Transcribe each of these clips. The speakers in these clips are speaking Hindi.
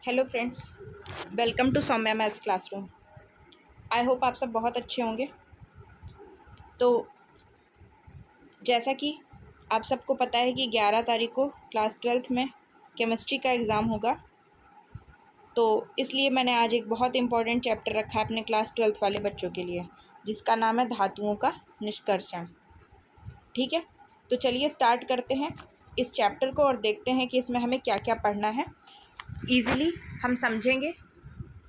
Hello friends, welcome to Soumya maths classroom. I hope आप सब बहुत अच्छे होंगे। तो जैसा कि आप सबको पता है कि 11 तारीख को क्लास 12th में केमिस्ट्री का एग्ज़ाम होगा, तो इसलिए मैंने आज एक बहुत इम्पॉर्टेंट चैप्टर रखा है अपने क्लास 12th वाले बच्चों के लिए, जिसका नाम है धातुओं का निष्कर्षण। ठीक है, तो चलिए स्टार्ट करते हैं इस चैप्टर को और देखते हैं कि इसमें हमें क्या क्या पढ़ना है। ईज़िली हम समझेंगे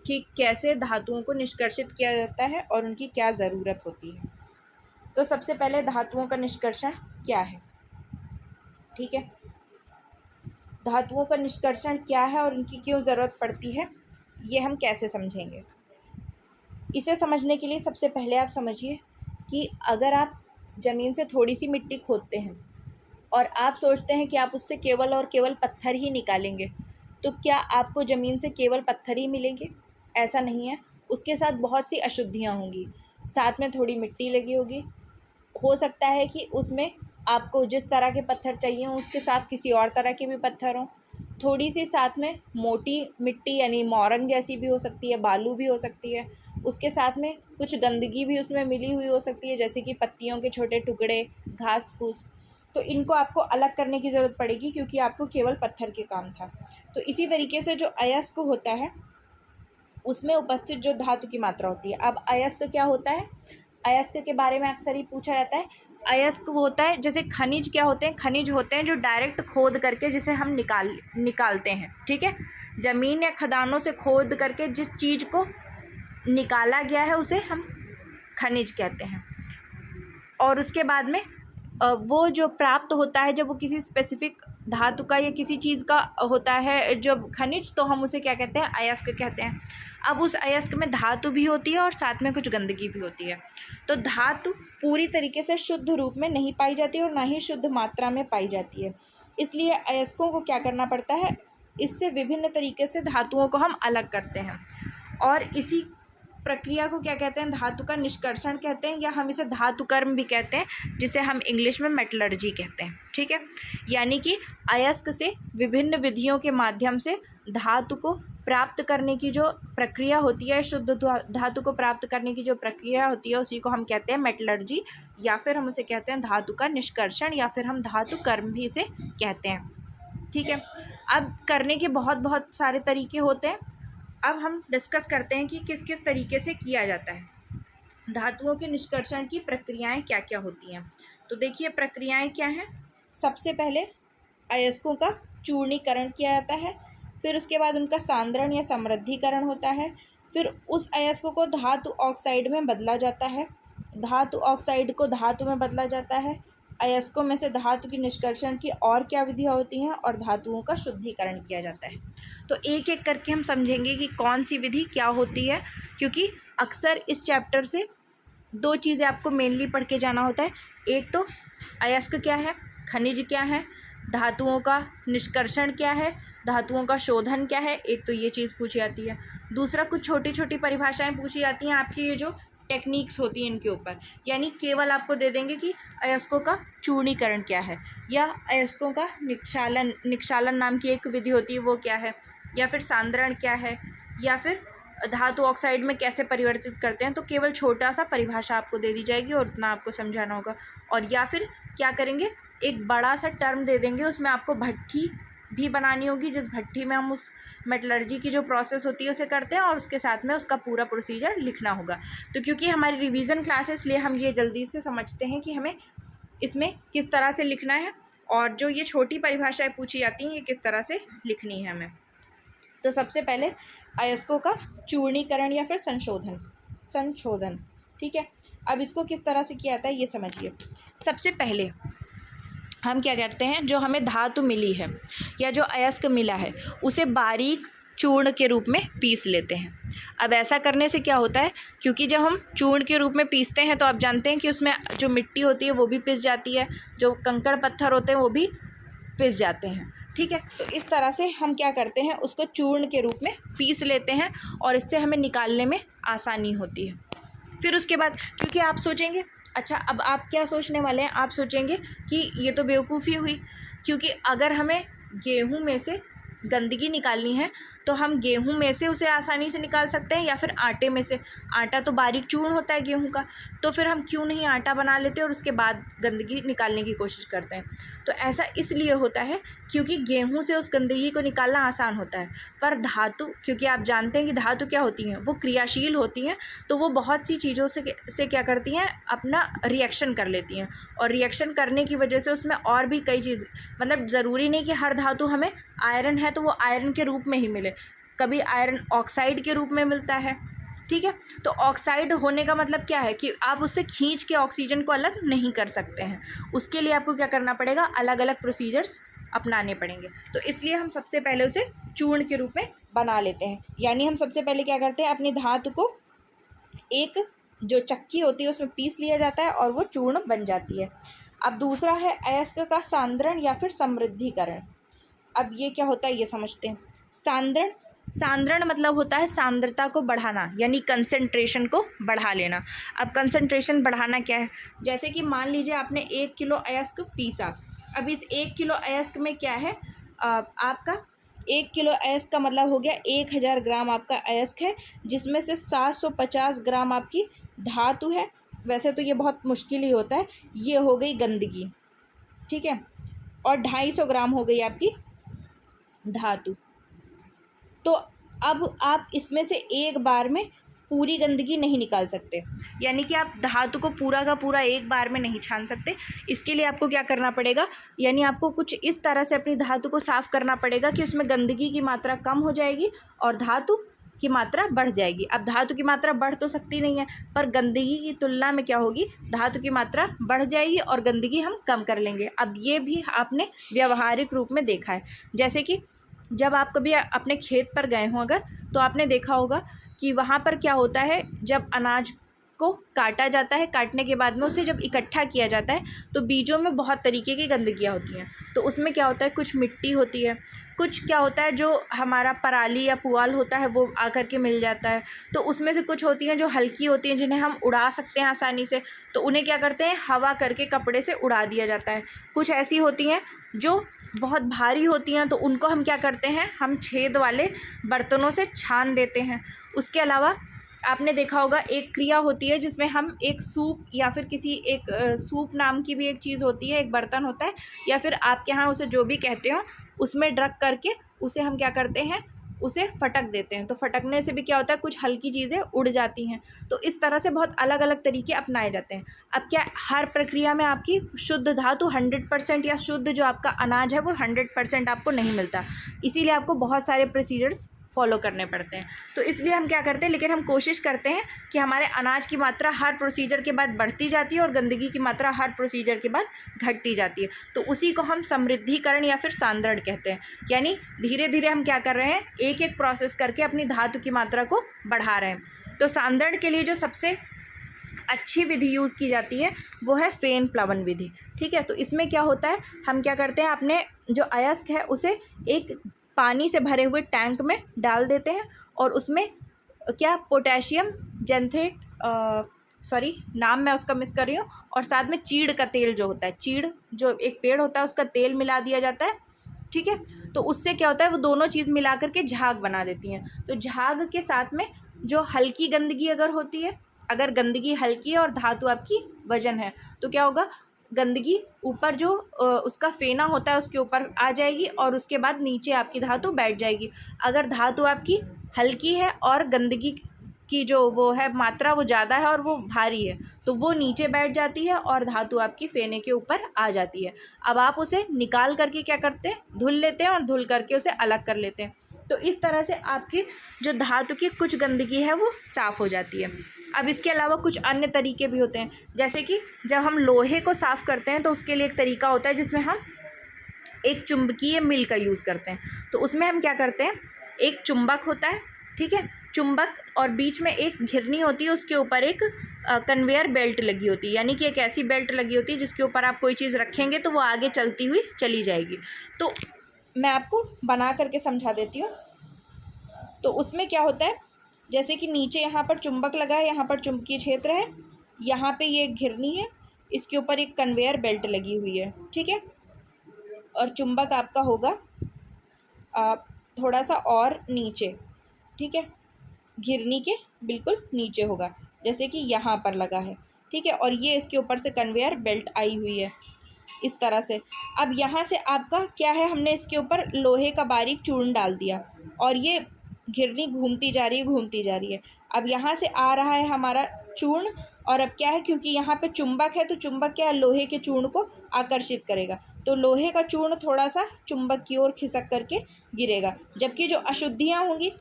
कि कैसे धातुओं को निष्कर्षित किया जाता है और उनकी क्या ज़रूरत होती है। तो सबसे पहले धातुओं का निष्कर्षण क्या है। ठीक है, धातुओं का निष्कर्षण क्या है और उनकी क्यों ज़रूरत पड़ती है, ये हम कैसे समझेंगे। इसे समझने के लिए सबसे पहले आप समझिए कि अगर आप ज़मीन से थोड़ी सी मिट्टी खोदते हैं और आप सोचते हैं कि आप उससे केवल और केवल पत्थर ही निकालेंगे, तो क्या आपको ज़मीन से केवल पत्थर ही मिलेंगे? ऐसा नहीं है, उसके साथ बहुत सी अशुद्धियाँ होंगी, साथ में थोड़ी मिट्टी लगी होगी। हो सकता है कि उसमें आपको जिस तरह के पत्थर चाहिए हों उसके साथ किसी और तरह के भी पत्थर हों। थोड़ी सी साथ में मोटी मिट्टी यानी मोरंग जैसी भी हो सकती है, बालू भी हो सकती है। उसके साथ में कुछ गंदगी भी उसमें मिली हुई हो सकती है, जैसे कि पत्तियों के छोटे टुकड़े, घास फूस। तो इनको आपको अलग करने की ज़रूरत पड़ेगी, क्योंकि आपको केवल पत्थर के काम था। तो इसी तरीके से जो अयस्क होता है उसमें उपस्थित जो धातु की मात्रा होती है। अब अयस्क क्या होता है? अयस्क के बारे में अक्सर ही पूछा जाता है। अयस्क वो होता है, जैसे खनिज क्या होते हैं? खनिज होते हैं जो डायरेक्ट खोद करके जिसे हम निकालते हैं। ठीक है, ज़मीन या खदानों से खोद करके जिस चीज़ को निकाला गया है उसे हम खनिज कहते हैं। और उसके बाद में वो जो प्राप्त होता है जब वो किसी स्पेसिफिक धातु का या किसी चीज़ का होता है जब खनिज, तो हम उसे क्या कहते हैं? अयस्क कहते हैं। अब उस अयस्क में धातु भी होती है और साथ में कुछ गंदगी भी होती है। तो धातु पूरी तरीके से शुद्ध रूप में नहीं पाई जाती और ना ही शुद्ध मात्रा में पाई जाती है। इसलिए अयस्कों को क्या करना पड़ता है? इससे विभिन्न तरीके से धातुओं को हम अलग करते हैं और इसी प्रक्रिया को क्या कहते हैं? धातु का निष्कर्षण कहते हैं, या हम इसे धातु कर्म भी कहते हैं, जिसे हम इंग्लिश में मेटलर्जी कहते हैं। ठीक है, यानी कि अयस्क से विभिन्न विधियों के माध्यम से धातु को प्राप्त करने की जो प्रक्रिया होती है, शुद्ध धातु को प्राप्त करने की जो प्रक्रिया होती है, उसी को हम कहते हैं मेटलर्जी, या फिर हम उसे कहते हैं धातु का निष्कर्षण, या फिर हम धातु कर्म भी इसे कहते हैं। ठीक है, अब करने के बहुत सारे तरीके होते हैं। अब हम डिस्कस करते हैं कि किस किस तरीके से किया जाता है। धातुओं के निष्कर्षण की प्रक्रियाएं क्या क्या होती हैं। तो देखिए प्रक्रियाएं क्या हैं। सबसे पहले अयस्कों का चूर्णीकरण किया जाता है, फिर उसके बाद उनका सांद्रण या समृद्धिकरण होता है, फिर उस अयस्कों को धातु ऑक्साइड में बदला जाता है, धातु ऑक्साइड को धातु में बदला जाता है। अयस्कों में से धातु की निष्कर्षण की और क्या विधियाँ होती हैं, और धातुओं का शुद्धिकरण किया जाता है। तो एक एक करके हम समझेंगे कि कौन सी विधि क्या होती है, क्योंकि अक्सर इस चैप्टर से दो चीज़ें आपको मेनली पढ़ के जाना होता है। एक तो अयस्क क्या है, खनिज क्या है, धातुओं का निष्कर्षण क्या है, धातुओं का शोधन क्या है। एक तो ये चीज़ पूछी जाती है। दूसरा कुछ छोटी छोटी परिभाषाएं पूछी जाती हैं आपकी ये जो टेक्निक्स होती हैं इनके ऊपर, यानी आपको दे देंगे कि अयस्कों का चूर्णीकरण क्या है, या अयस्कों का निक्षालन नाम की एक विधि होती है वो क्या है, या फिर सांद्रण क्या है, या फिर धातु ऑक्साइड में कैसे परिवर्तित करते हैं। तो केवल छोटा सा परिभाषा आपको दे दी जाएगी और उतना आपको समझाना होगा। और या फिर क्या करेंगे, एक बड़ा सा टर्म दे देंगे, उसमें आपको भट्ठी भी बनानी होगी, जिस भट्ठी में हम उस मेटलर्जी की जो प्रोसेस होती है उसे करते हैं, और उसके साथ में उसका पूरा प्रोसीजर लिखना होगा। तो क्योंकि हमारी रिवीजन क्लास है, इसलिए हम ये जल्दी से समझते हैं कि हमें इसमें किस तरह से लिखना है, और जो ये छोटी परिभाषाएं पूछी जाती हैं ये किस तरह से लिखनी है हमें। तो सबसे पहले अयस्कों का चूर्णीकरण या फिर संशोधन। ठीक है, अब इसको किस तरह से किया जाता है ये समझिए। सबसे पहले हम क्या करते हैं, जो हमें धातु मिली है या जो अयस्क मिला है उसे बारीक चूर्ण के रूप में पीस लेते हैं। अब ऐसा करने से क्या होता है, क्योंकि जब हम चूर्ण के रूप में पीसते हैं तो आप जानते हैं कि उसमें जो मिट्टी होती है वो भी पिस जाती है, जो कंकड़ पत्थर होते हैं वो भी पिस जाते हैं। ठीक है, तो इस तरह से हम क्या करते हैं, उसको चूर्ण के रूप में पीस लेते हैं और इससे हमें निकालने में आसानी होती है। फिर उसके बाद, क्योंकि आप सोचेंगे, अच्छा अब आप क्या सोचने वाले हैं, आप सोचेंगे कि ये तो बेवकूफ़ी हुई, क्योंकि अगर हमें गेहूं में से गंदगी निकालनी है तो हम गेहूं में से उसे आसानी से निकाल सकते हैं या फिर आटे में से। आटा तो बारीक चूर्ण होता है गेहूं का, तो फिर हम क्यों नहीं आटा बना लेते और उसके बाद गंदगी निकालने की कोशिश करते हैं। तो ऐसा इसलिए होता है क्योंकि गेहूं से उस गंदगी को निकालना आसान होता है, पर धातु, क्योंकि आप जानते हैं कि धातु क्या होती हैं, वो क्रियाशील होती हैं, तो वो बहुत सी चीज़ों से क्या करती हैं, अपना रिएक्शन कर लेती हैं। और रिएक्शन करने की वजह से उसमें और भी कई चीज़, मतलब ज़रूरी नहीं कि हर धातु हमें आयरन है तो वो आयरन के रूप में ही मिले, कभी आयरन ऑक्साइड के रूप में मिलता है। ठीक है, तो ऑक्साइड होने का मतलब क्या है कि आप उससे खींच के ऑक्सीजन को अलग नहीं कर सकते हैं, उसके लिए आपको क्या करना पड़ेगा, अलग अलग प्रोसीजर्स अपनाने पड़ेंगे। तो इसलिए हम सबसे पहले उसे चूर्ण के रूप में बना लेते हैं, यानी हम सबसे पहले क्या करते हैं, अपनी धातु को एक जो चक्की होती है उसमें पीस लिया जाता है और वो चूर्ण बन जाती है। अब दूसरा है अयस्क का सांद्रण या फिर समृद्धिकरण। अब ये क्या होता है ये समझते हैं। सांद्रण मतलब होता है सांद्रता को बढ़ाना, यानी कंसंट्रेशन को बढ़ा लेना। अब कंसंट्रेशन बढ़ाना क्या है, जैसे कि मान लीजिए आपने 1 किलो अयस्क पीसा। अब इस 1 किलो अयस्क में क्या है, आपका 1 किलो अयस्क का मतलब हो गया 1000 ग्राम आपका अयस्क है, जिसमें से 750 ग्राम आपकी धातु है। वैसे तो ये बहुत मुश्किल ही होता है। ये हो गई गंदगी, ठीक है, और 250 ग्राम हो गई आपकी धातु। तो अब आप इसमें से एक बार में पूरी गंदगी नहीं निकाल सकते, यानी कि आप धातु को पूरा का पूरा एक बार में नहीं छान सकते। इसके लिए आपको क्या करना पड़ेगा, यानी आपको कुछ इस तरह से अपनी धातु को साफ़ करना पड़ेगा कि उसमें गंदगी की मात्रा कम हो जाएगी और धातु की मात्रा बढ़ जाएगी। अब धातु की मात्रा बढ़ तो सकती नहीं है, पर गंदगी की तुलना में क्या होगी, धातु की मात्रा बढ़ जाएगी और गंदगी हम कम कर लेंगे। अब ये भी आपने व्यावहारिक रूप में देखा है, जैसे कि जब आप कभी अपने खेत पर गए हों अगर, तो आपने देखा होगा कि वहाँ पर क्या होता है, जब अनाज को काटा जाता है, काटने के बाद में उसे जब इकट्ठा किया जाता है तो बीजों में बहुत तरीके की गंदगियाँ होती हैं। तो उसमें क्या होता है, कुछ मिट्टी होती है, कुछ क्या होता है जो हमारा पराली या पुआल होता है वो आकर के मिल जाता है। तो उसमें से कुछ होती हैं जो हल्की होती हैं, जिन्हें हम उड़ा सकते हैं आसानी से, तो उन्हें क्या करते हैं, हवा करके कपड़े से उड़ा दिया जाता है। कुछ ऐसी होती हैं जो बहुत भारी होती हैं, तो उनको हम क्या करते हैं, हम छेद वाले बर्तनों से छान देते हैं। उसके अलावा आपने देखा होगा एक क्रिया होती है जिसमें हम एक सूप या फिर किसी एक सूप नाम की भी एक चीज़ होती है, एक बर्तन होता है, या फिर आपके यहाँ उसे जो भी कहते हो, उसमें रख करके उसे हम क्या करते हैं, उसे फटक देते हैं। तो फटकने से भी क्या होता है, कुछ हल्की चीज़ें उड़ जाती हैं। तो इस तरह से बहुत अलग अलग तरीके अपनाए जाते हैं। अब क्या हर प्रक्रिया में आपकी शुद्ध धातु 100% या शुद्ध जो आपका अनाज है वो 100% आपको नहीं मिलता, इसीलिए आपको बहुत सारे प्रोसीजर्स फॉलो करने पड़ते हैं। तो इसलिए हम क्या करते हैं, लेकिन हम कोशिश करते हैं कि हमारे अनाज की मात्रा हर प्रोसीजर के बाद बढ़ती जाती है और गंदगी की मात्रा हर प्रोसीजर के बाद घटती जाती है। तो उसी को हम समृद्धिकरण या फिर सांद्रण कहते हैं, यानी धीरे धीरे हम क्या कर रहे हैं, एक एक प्रोसेस करके अपनी धातु की मात्रा को बढ़ा रहे हैं। तो सांद्रण के लिए जो सबसे अच्छी विधि यूज़ की जाती है वो है फेन प्लवन विधि। ठीक है, तो इसमें क्या होता है, हम क्या करते हैं, अपने जो अयस्क है उसे एक पानी से भरे हुए टैंक में डाल देते हैं और उसमें क्या पोटेशियम जेंथेट, नाम मैं उसका मिस कर रही हूँ, और साथ में चीड़ का तेल जो होता है, चीड़ जो एक पेड़ होता है उसका तेल मिला दिया जाता है। ठीक है, तो उससे क्या होता है, वो दोनों चीज़ मिला करके झाग बना देती हैं। तो झाग के साथ में जो हल्की गंदगी अगर होती है, अगर गंदगी हल्की है और धातु आपकी वजन है, तो क्या होगा, गंदगी ऊपर जो उसका फेना होता है उसके ऊपर आ जाएगी और उसके बाद नीचे आपकी धातु बैठ जाएगी। अगर धातु आपकी हल्की है और गंदगी की जो वो है मात्रा वो ज़्यादा है और वो भारी है, तो वो नीचे बैठ जाती है और धातु आपकी फेने के ऊपर आ जाती है। अब आप उसे निकाल करके क्या करते हैं, धुल लेते हैं और धुल करके उसे अलग कर लेते हैं। तो इस तरह से आपकी जो धातु की कुछ गंदगी है वो साफ़ हो जाती है। अब इसके अलावा कुछ अन्य तरीके भी होते हैं, जैसे कि जब हम लोहे को साफ़ करते हैं तो उसके लिए एक तरीका होता है जिसमें हम एक चुंबकीय मिल का यूज़ करते हैं। तो उसमें हम क्या करते हैं, एक चुंबक होता है, ठीक है, चुंबक, और बीच में एक घिरनी होती है, उसके ऊपर एक कन्वेयर बेल्ट लगी होती है, यानी कि एक ऐसी बेल्ट लगी होती है जिसके ऊपर आप कोई चीज़ रखेंगे तो वो आगे चलती हुई चली जाएगी। तो मैं आपको बना करके समझा देती हूँ। तो उसमें क्या होता है, जैसे कि नीचे यहाँ पर चुंबक लगा है, यहाँ पर चुंबकीय क्षेत्र है, यहाँ पे ये घिरनी है, इसके ऊपर एक कन्वेयर बेल्ट लगी हुई है, ठीक है, और चुंबक आपका होगा थोड़ा सा और नीचे, ठीक है, घिरनी के बिल्कुल नीचे होगा, जैसे कि यहाँ पर लगा है, ठीक है। और ये इसके ऊपर से कन्वेयर बेल्ट आई हुई है इस तरह से। अब यहाँ से आपका क्या है, हमने इसके ऊपर लोहे का बारीक चूर्ण डाल दिया और ये घिरनी घूमती जा रही है, घूमती जा रही है। अब यहाँ से आ रहा है हमारा चूर्ण, और अब क्या है, क्योंकि यहाँ पे चुंबक है तो चुंबक क्या है, लोहे के चूर्ण को आकर्षित करेगा, तो लोहे का चूर्ण थोड़ा सा चुंबक की ओर खिसक करके गिरेगा। जबकि जो अशुद्धियाँ होंगी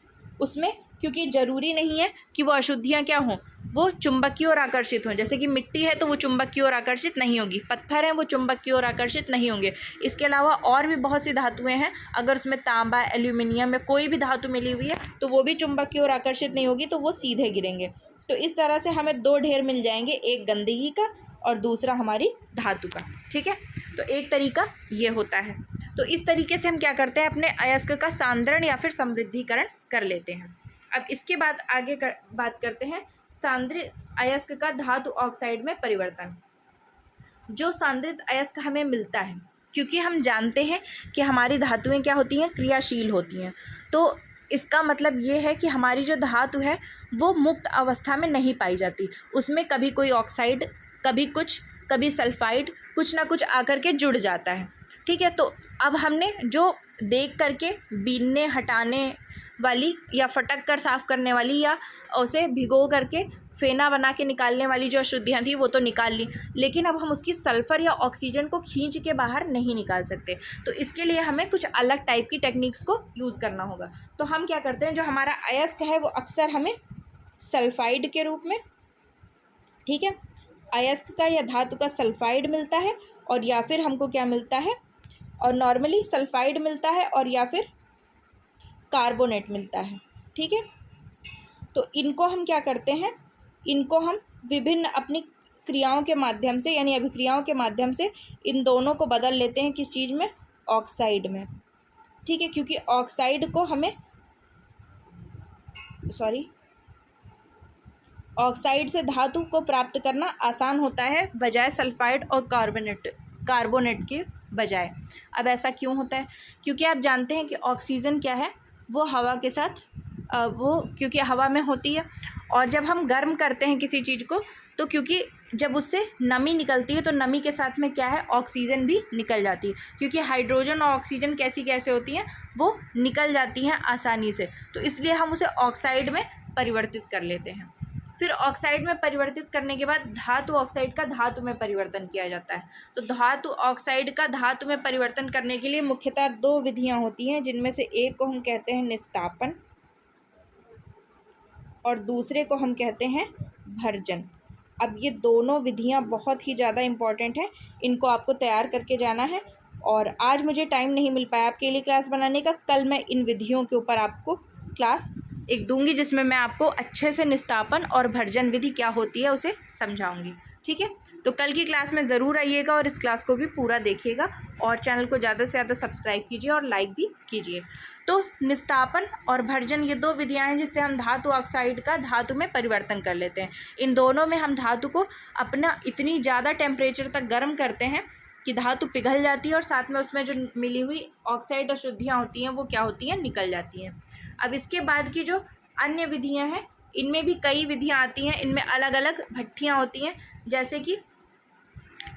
उसमें, क्योंकि ज़रूरी नहीं है कि वो अशुद्धियाँ क्या हों, वो चुंबक की ओर आकर्षित हों। जैसे कि मिट्टी है तो वो चुंबक की ओर आकर्षित नहीं होगी, पत्थर है वो चुंबक की ओर आकर्षित नहीं होंगे। इसके अलावा और भी बहुत सी धातुएं हैं, अगर उसमें तांबा, एल्यूमिनियम या कोई भी धातु मिली हुई है तो वो भी चुंबक की ओर आकर्षित नहीं होगी, तो वो सीधे गिरेंगे। तो इस तरह से हमें दो ढेर मिल जाएंगे, एक गंदगी का और दूसरा हमारी धातु का, ठीक है। तो एक तरीका ये होता है। तो इस तरीके से हम क्या करते हैं, अपने अयस्क का सांद्रण या फिर समृद्धिकरण कर लेते हैं। अब इसके बाद आगे बात करते हैं सांद्रित अयस्क का धातु ऑक्साइड में परिवर्तन। जो सांद्रित अयस्क हमें मिलता है, क्योंकि हम जानते हैं कि हमारी धातुएं क्या होती हैं, क्रियाशील होती हैं, तो इसका मतलब ये है कि हमारी जो धातु है वो मुक्त अवस्था में नहीं पाई जाती, उसमें कभी कोई ऑक्साइड, कभी कुछ, कभी सल्फाइड, कुछ ना कुछ आकर के जुड़ जाता है, ठीक है। तो अब हमने जो देख करके बीनने, हटाने वाली या फटक कर साफ़ करने वाली या उसे भिगो करके फेना बना के निकालने वाली जो अशुद्धियाँ थी वो तो निकाल ली, लेकिन अब हम उसकी सल्फ़र या ऑक्सीजन को खींच के बाहर नहीं निकाल सकते। तो इसके लिए हमें कुछ अलग टाइप की टेक्निक्स को यूज़ करना होगा। तो हम क्या करते हैं, जो हमारा अयस्क है वो अक्सर हमें सल्फाइड के रूप में, ठीक है, अयस्क का या धातु का सल्फाइड मिलता है, और या फिर हमको क्या मिलता है, और नॉर्मली सल्फाइड मिलता है और या फिर कार्बोनेट मिलता है, ठीक है। तो इनको हम क्या करते हैं, इनको हम विभिन्न अपनी क्रियाओं के माध्यम से, यानी अभिक्रियाओं के माध्यम से इन दोनों को बदल लेते हैं, किस चीज़ में, ऑक्साइड में, ठीक है। क्योंकि ऑक्साइड को हमें ऑक्साइड से धातु को प्राप्त करना आसान होता है बजाय सल्फाइड और कार्बोनेट के बजाय। अब ऐसा क्यों होता है, क्योंकि आप जानते हैं कि ऑक्सीजन क्या है, वो हवा के साथ क्योंकि हवा में होती है, और जब हम गर्म करते हैं किसी चीज़ को तो क्योंकि जब उससे नमी निकलती है तो नमी के साथ में क्या है, ऑक्सीजन भी निकल जाती है, क्योंकि हाइड्रोजन और ऑक्सीजन कैसे होती हैं, वो निकल जाती हैं आसानी से, तो इसलिए हम उसे ऑक्साइड में परिवर्तित कर लेते हैं। फिर ऑक्साइड में परिवर्तित करने के बाद धातु ऑक्साइड का धातु में परिवर्तन किया जाता है। तो धातु ऑक्साइड का धातु में परिवर्तन करने के लिए मुख्यतः दो विधियां होती हैं, जिनमें से एक को हम कहते हैं निस्तापन और दूसरे को हम कहते हैं भर्जन। अब ये दोनों विधियां बहुत ही ज़्यादा इम्पॉर्टेंट हैं, इनको आपको तैयार करके जाना है। और आज मुझे टाइम नहीं मिल पाया आपके लिए क्लास बनाने का, कल मैं इन विधियों के ऊपर आपको क्लास एक दूंगी, जिसमें मैं आपको अच्छे से निस्तापन और भर्जन विधि क्या होती है उसे समझाऊंगी, ठीक है। तो कल की क्लास में ज़रूर आइएगा और इस क्लास को भी पूरा देखिएगा, और चैनल को ज़्यादा से ज़्यादा सब्सक्राइब कीजिए और लाइक भी कीजिए। तो निस्तापन और भर्जन ये दो विधियां हैं जिससे हम धातु ऑक्साइड का धातु में परिवर्तन कर लेते हैं। इन दोनों में हम धातु को अपना इतनी ज़्यादा टेम्परेचर तक गर्म करते हैं कि धातु पिघल जाती है, और साथ में उसमें जो मिली हुई ऑक्साइड अशुद्धियाँ होती हैं वो क्या होती हैं, निकल जाती हैं। अब इसके बाद की जो अन्य विधियां हैं, इनमें भी कई विधियां आती हैं, इनमें अलग अलग भट्ठियां होती हैं, जैसे कि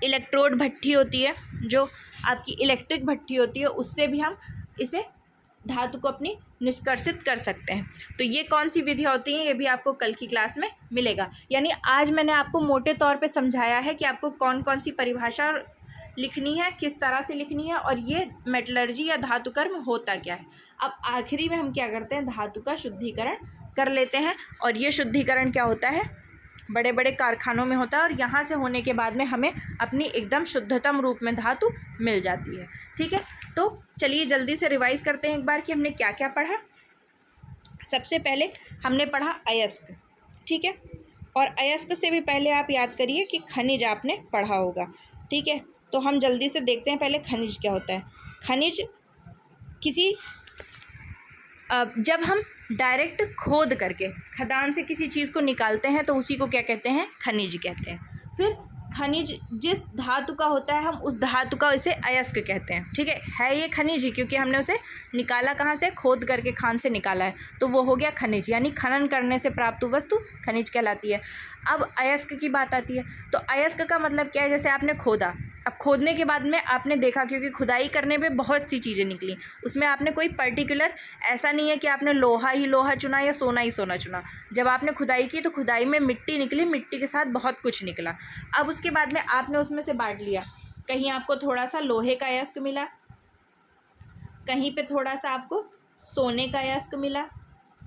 इलेक्ट्रोड भट्ठी होती है, जो आपकी इलेक्ट्रिक भट्ठी होती है, उससे भी हम इसे धातु को अपनी निष्कर्षित कर सकते हैं। तो ये कौन सी विधियां होती हैं, ये भी आपको कल की क्लास में मिलेगा। यानी आज मैंने आपको मोटे तौर पे समझाया है कि आपको कौन कौन सी परिभाषा लिखनी है, किस तरह से लिखनी है, और ये मेटलर्जी या धातु कर्म होता क्या है। अब आखिरी में हम क्या करते हैं, धातु का शुद्धिकरण कर लेते हैं, और ये शुद्धिकरण क्या होता है, बड़े बड़े कारखानों में होता है, और यहाँ से होने के बाद में हमें अपनी एकदम शुद्धतम रूप में धातु मिल जाती है, ठीक है। तो चलिए जल्दी से रिवाइज़ करते हैं एक बार कि हमने क्या क्या पढ़ा। सबसे पहले हमने पढ़ा अयस्क, ठीक है, और अयस्क से भी पहले आप याद करिए कि खनिज आपने पढ़ा होगा, ठीक है। तो हम जल्दी से देखते हैं पहले खनिज क्या होता है। खनिज जब हम डायरेक्ट खदान से किसी चीज़ को निकालते हैं तो उसी को क्या कहते हैं, खनिज कहते हैं। फिर खनिज जिस धातु का होता है हम उस धातु का इसे अयस्क कहते हैं। ठीक है ये खनिज ही, क्योंकि हमने उसे निकाला कहाँ से, खोद करके खान से निकाला है, तो वो हो गया खनिज, यानी खनन करने से प्राप्त वस्तु खनिज कहलाती है। अब अयस्क की बात आती है, तो अयस्क का मतलब क्या है, जैसे आपने खोदा, अब खोदने के बाद में आपने देखा, क्योंकि खुदाई करने में बहुत सी चीज़ें निकली, उसमें आपने कोई पर्टिकुलर ऐसा नहीं है कि आपने लोहा ही लोहा चुना या सोना ही सोना चुना। जब आपने खुदाई की तो खुदाई में मिट्टी निकली, मिट्टी के साथ बहुत कुछ निकला। अब उसके बाद में आपने उसमें से बांट लिया, कहीं आपको थोड़ा सा लोहे का अयस्क मिला, कहीं पे थोड़ा सा आपको सोने का अयस्क मिला,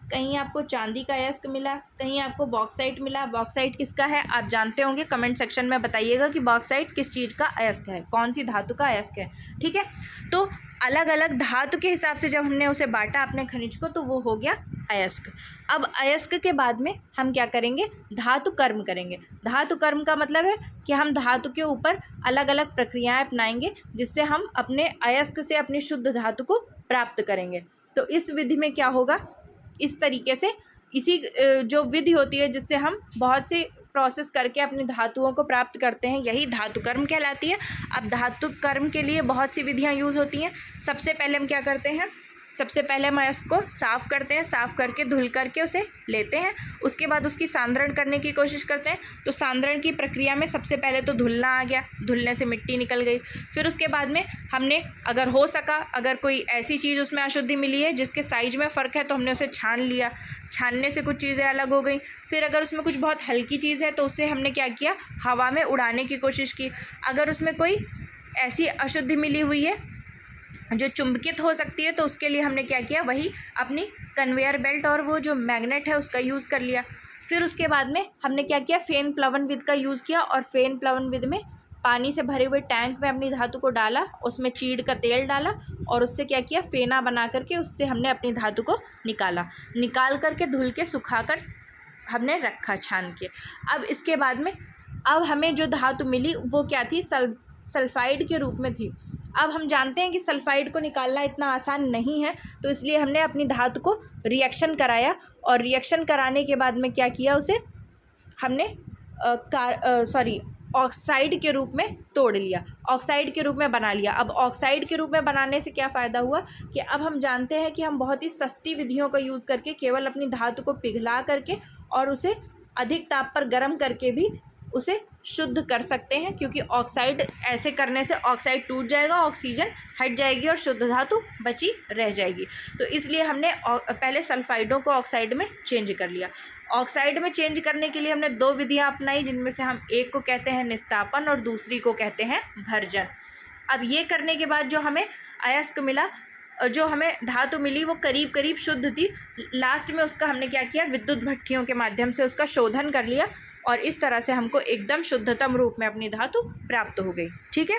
कहीं आपको चांदी का अयस्क मिला, कहीं आपको बॉक्साइट मिला। बॉक्साइट किसका है आप जानते होंगे, कमेंट सेक्शन में बताइएगा कि बॉक्साइट किस चीज़ का अयस्क है, कौन सी धातु का अयस्क है। ठीक है, तो अलग अलग धातु के हिसाब से जब हमने उसे बांटा अपने खनिज को, तो वो हो गया अयस्क। अब अयस्क के बाद में हम क्या करेंगे, धातु कर्म करेंगे। धातु कर्म का मतलब है कि हम धातु के ऊपर अलग अलग प्रक्रियाएं अपनाएंगे, जिससे हम अपने अयस्क से अपनी शुद्ध धातु को प्राप्त करेंगे। तो इस विधि में क्या होगा, इस तरीके से इसी जो विधि होती है जिससे हम बहुत सी प्रोसेस करके अपनी धातुओं को प्राप्त करते हैं, यही धातु कर्म कहलाती है। अब धातु कर्म के लिए बहुत सी विधियां यूज़ होती हैं। सबसे पहले हम क्या करते हैं, सबसे पहले हम अयस्क को साफ़ करते हैं, साफ़ करके धुल करके उसे लेते हैं। उसके बाद उसकी सांद्रण करने की कोशिश करते हैं। तो सांद्रण की प्रक्रिया में सबसे पहले तो धुलना आ गया, धुलने से मिट्टी निकल गई। फिर उसके बाद में हमने अगर हो सका, अगर कोई ऐसी चीज़ उसमें अशुद्धि मिली है जिसके साइज में फ़र्क है, तो हमने उसे छान लिया, छानने से कुछ चीज़ें अलग हो गई। फिर अगर उसमें कुछ बहुत हल्की चीज़ है तो उससे हमने क्या किया, हवा में उड़ाने की कोशिश की। अगर उसमें कोई ऐसी अशुद्धि मिली हुई है जो चुंबकित हो सकती है, तो उसके लिए हमने क्या किया, वही अपनी कन्वेयर बेल्ट और वो जो मैग्नेट है उसका यूज़ कर लिया। फिर उसके बाद में हमने क्या किया, फेन प्लवन विधि का यूज़ किया, और फेन प्लवन विधि में पानी से भरे हुए टैंक में अपनी धातु को डाला, उसमें चीड़ का तेल डाला, और उससे क्या किया, फेना बना करके उससे हमने अपनी धातु को निकाल करके धुल के सुखा कर हमने रखा छान के। अब इसके बाद में अब हमें जो धातु मिली वो क्या थी, सल्फाइड के रूप में थी। अब हम जानते हैं कि सल्फाइड को निकालना इतना आसान नहीं है, तो इसलिए हमने अपनी धातु को रिएक्शन कराया, और रिएक्शन कराने के बाद में क्या किया, उसे हमने ऑक्साइड के रूप में तोड़ लिया, ऑक्साइड के रूप में बना लिया। अब ऑक्साइड के रूप में बनाने से क्या फ़ायदा हुआ कि अब हम जानते हैं कि हम बहुत ही सस्ती विधियों का यूज़ करके केवल अपनी धातु को पिघला करके और उसे अधिक ताप पर गर्म करके भी उसे शुद्ध कर सकते हैं, क्योंकि ऑक्साइड ऐसे करने से ऑक्साइड टूट जाएगा, ऑक्सीजन हट जाएगी और शुद्ध धातु बची रह जाएगी। तो इसलिए हमने पहले सल्फाइडों को ऑक्साइड में चेंज कर लिया। ऑक्साइड में चेंज करने के लिए हमने दो विधियां अपनाई, जिनमें से हम एक को कहते हैं निस्तापन और दूसरी को कहते हैं भर्जन। अब ये करने के बाद जो हमें अयस्क मिला, जो हमें धातु मिली, वो करीब करीब शुद्ध थी। लास्ट में उसका हमने क्या किया, विद्युत भट्टियों के माध्यम से उसका शोधन कर लिया, और इस तरह से हमको एकदम शुद्धतम रूप में अपनी धातु प्राप्त हो गई। ठीक है,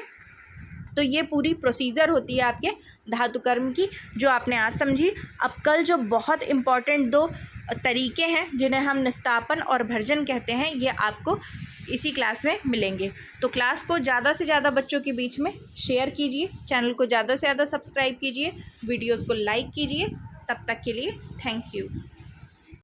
तो ये पूरी प्रोसीजर होती है आपके धातु कर्म की, जो आपने आज समझी। अब कल जो बहुत इम्पॉर्टेंट दो तरीके हैं जिन्हें हम निस्तापन और भर्जन कहते हैं, ये आपको इसी क्लास में मिलेंगे। तो क्लास को ज़्यादा से ज़्यादा बच्चों के बीच में शेयर कीजिए, चैनल को ज़्यादा से ज़्यादा सब्सक्राइब कीजिए, वीडियोज़ को लाइक कीजिए। तब तक के लिए थैंक यू।